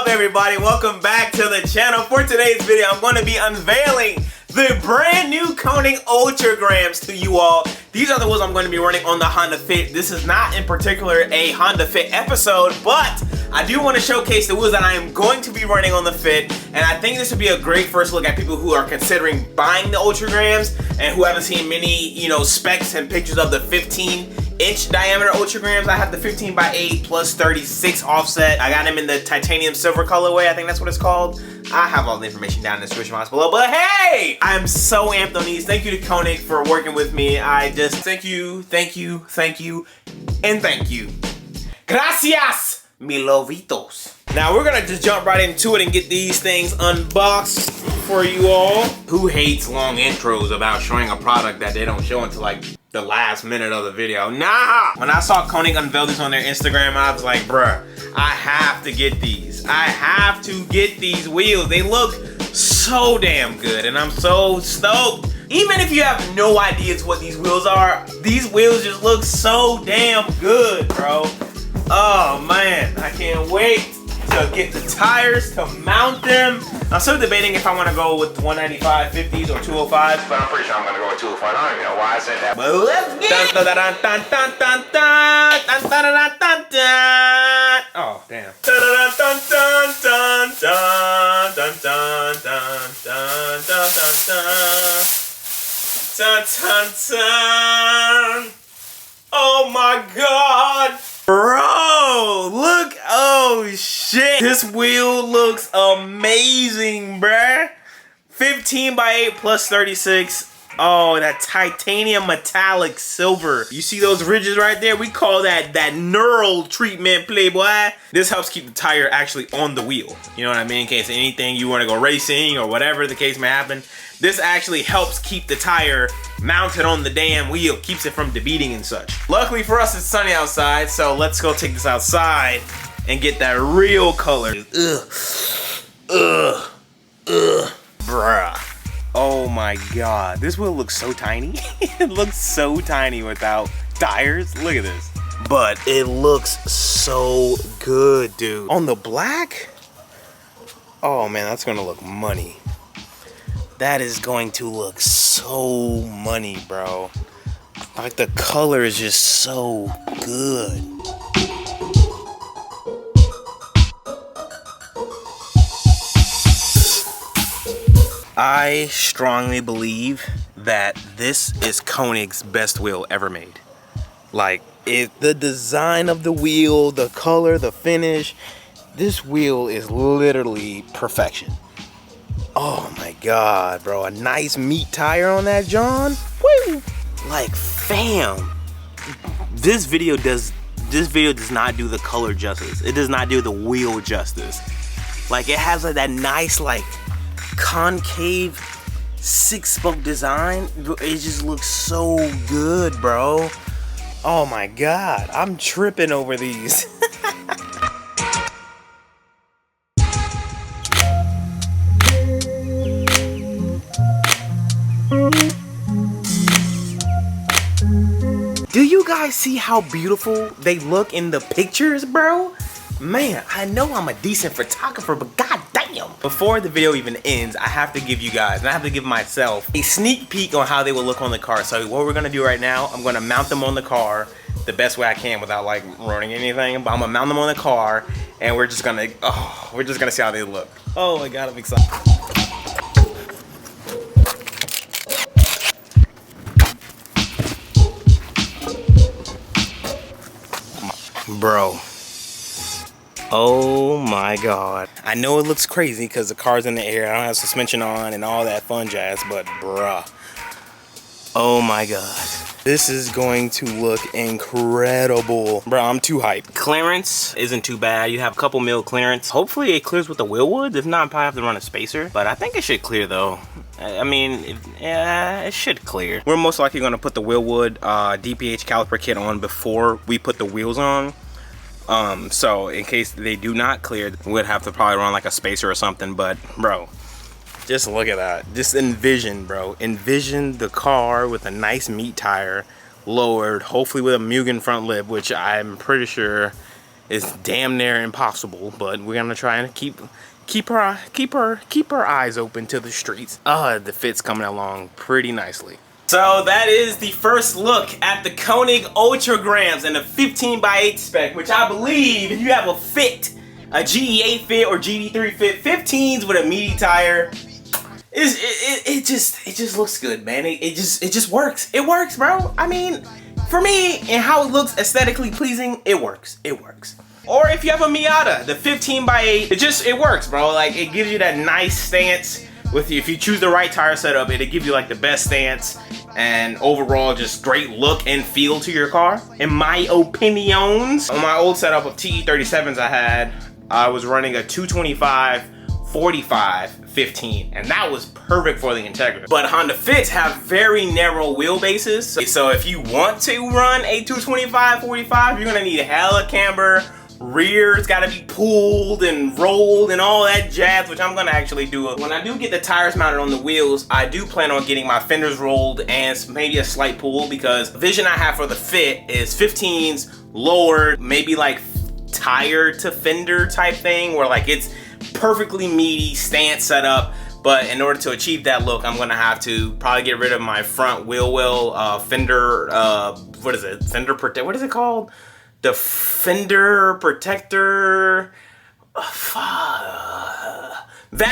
everybody? Welcome back to the channel. For today's video, I'm going to be unveiling the brand new KONIG ULTRAGRAMS to you all. These are the wheels I'm going to be running on the Honda Fit. This is not in particular a Honda Fit episode, but I do want to showcase the wheels that I am going to be running on the Fit, and I think this would be a great first look at people who are considering buying the ULTRAGRAMS and who haven't seen many, specs and pictures of the 15-inch diameter ULTRAGRAMS. I have the 15x8 plus 36 offset. I got them in the titanium silver colorway. I think that's what it's called. I have all the information down in the description box below. But hey, I'm so amped on these. Thank you to KONIG for working with me. I just thank you, and thank you. Gracias, mi lovitos. Now we're gonna just jump right into it and get these things unboxed for you all. Who hates long intros about showing a product that they don't show until like the last minute of the video? Nah! When I saw KONIG unveil this on their Instagram, I was like, bruh, I have to get these. I have to get these wheels. They look so damn good, and I'm so stoked. Even if you have no ideas what these wheels are, these wheels just look so damn good, bro. Oh man, I can't wait to get the tires, to mount them. I'm still debating if I want to go with 195 50s or 205, but I'm pretty sure I'm gonna go with 205. I don't even know why I said that, but let's get it. Oh damn. Oh my god. Bro, look, oh shit. This wheel looks amazing, bruh. 15x8 plus 36. Oh, that titanium metallic silver. You see those ridges right there? We call that neural treatment, playboy. This helps keep the tire actually on the wheel. You know what I mean? In case anything you want to go racing or whatever the case may happen. This actually helps keep the tire mounted on the damn wheel, keeps it from debeating and such. Luckily for us, it's sunny outside, so let's go take this outside and get that real color. Bruh. Oh my god, this wheel looks so tiny. It looks so tiny without tires. Look at this. But it looks so good, dude. On the black? Oh man, that's gonna look money. That is going to look so money, bro. Like the color is just so good. I strongly believe that this is KONIG's best wheel ever made. Like, the design of the wheel, the color, the finish, this wheel is literally perfection. Oh my god, bro. A nice meat tire on that, John. Woo! Like, fam. This video does not do the color justice. It does not do the wheel justice. Like, it has like that nice like concave 6-spoke design. It just looks so good, bro. Oh my god. I'm tripping over these. Do you guys see how beautiful they look in the pictures, bro? Man, I know I'm a decent photographer, but god damn. Before the video even ends, I have to give you guys, and I have to give myself, a sneak peek on how they will look on the car. So what we're gonna do right now, I'm gonna mount them on the car the best way I can without like ruining anything, but I'm gonna mount them on the car, and we're just gonna see how they look. Oh my god, I'm excited. Bro, oh my god. I know it looks crazy because the car's in the air, I don't have suspension on and all that fun jazz, but bruh, oh my god, this is going to look incredible. Bro, I'm too hyped. Clearance isn't too bad. You have a couple mil clearance. Hopefully it clears with the wheel wood. If not, I probably have to run a spacer, but I think it should clear though. I mean, yeah, it should clear. We're most likely going to put the wheel wood DPH caliper kit on before we put the wheels on. So in case they do not clear, we'd have to probably run like a spacer or something. But bro, just look at that. Just envision, bro. Envision the car with a nice meat tire, lowered, hopefully with a Mugen front lip, which I'm pretty sure is damn near impossible, but we're gonna try and keep our eyes open to the streets. The fit's coming along pretty nicely. So that is the first look at the Konig Ultragrams and the 15x8 spec, which I believe if you have a fit, a GE8 fit or GD3 fit, 15s with a meaty tire, it just looks good, man. It just works. It works, bro. I mean, for me and how it looks aesthetically pleasing, it works. It works. Or if you have a Miata, the 15x8, it works, bro. Like, it gives you that nice stance with you. If you choose the right tire setup, it'll give you like the best stance and overall just great look and feel to your car, in my opinions. On my old setup of TE37s I was running a 225 45 15, and that was perfect for the Integra. But Honda Fits have very narrow wheelbases, so if you want to run a 225 45, you're gonna need a hella camber. Rear's gotta be pulled and rolled and all that jazz, which I'm gonna actually do. When I do get the tires mounted on the wheels, I do plan on getting my fenders rolled and maybe a slight pull, because the vision I have for the Fit is 15s lowered, maybe like tire to fender type thing, where like it's perfectly meaty stance setup. But in order to achieve that look, I'm gonna have to probably get rid of my front wheel well fender, what is it? Fender protect, what is it called? The fender protector, that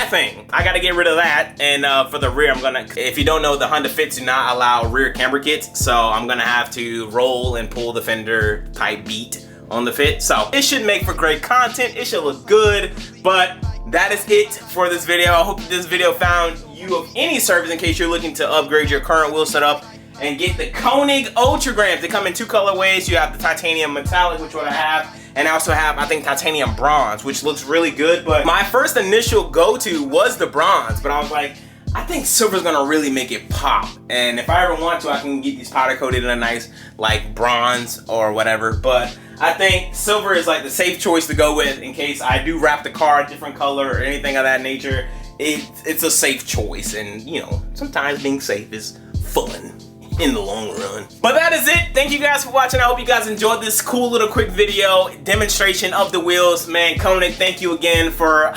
thing. I gotta get rid of that. And for the rear, I'm gonna, if you don't know, the Honda Fits do not allow rear camber kits, so I'm gonna have to roll and pull the fender type beat on the Fit. So it should make for great content. It should look good. But that is it for this video. I hope this video found you of any service in case you're looking to upgrade your current wheel setup and get the Konig Ultragrams. They come in 2 colorways. You have the titanium metallic, which what I have, and I also have, I think, titanium bronze, which looks really good. But my first initial go-to was the bronze, but I was like, I think silver's gonna really make it pop. And if I ever want to, I can get these powder coated in a nice, like, bronze or whatever. But I think silver is like the safe choice to go with in case I do wrap the car a different color or anything of that nature. It's a safe choice, and you know, sometimes being safe is fun in the long run. But that is it. Thank you guys for watching. I hope you guys enjoyed this cool little quick video demonstration of the wheels. Man, Konig, thank you again for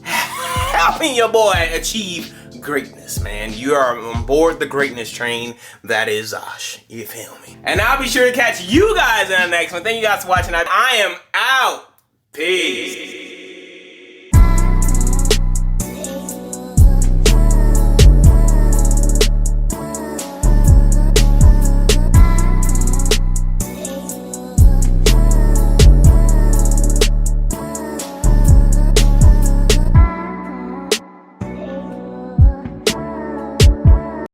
helping your boy achieve greatness, man. You are on board the greatness train that is Zosh. You feel me? And I'll be sure to catch you guys in the next one. Thank you guys for watching. I am out. Peace.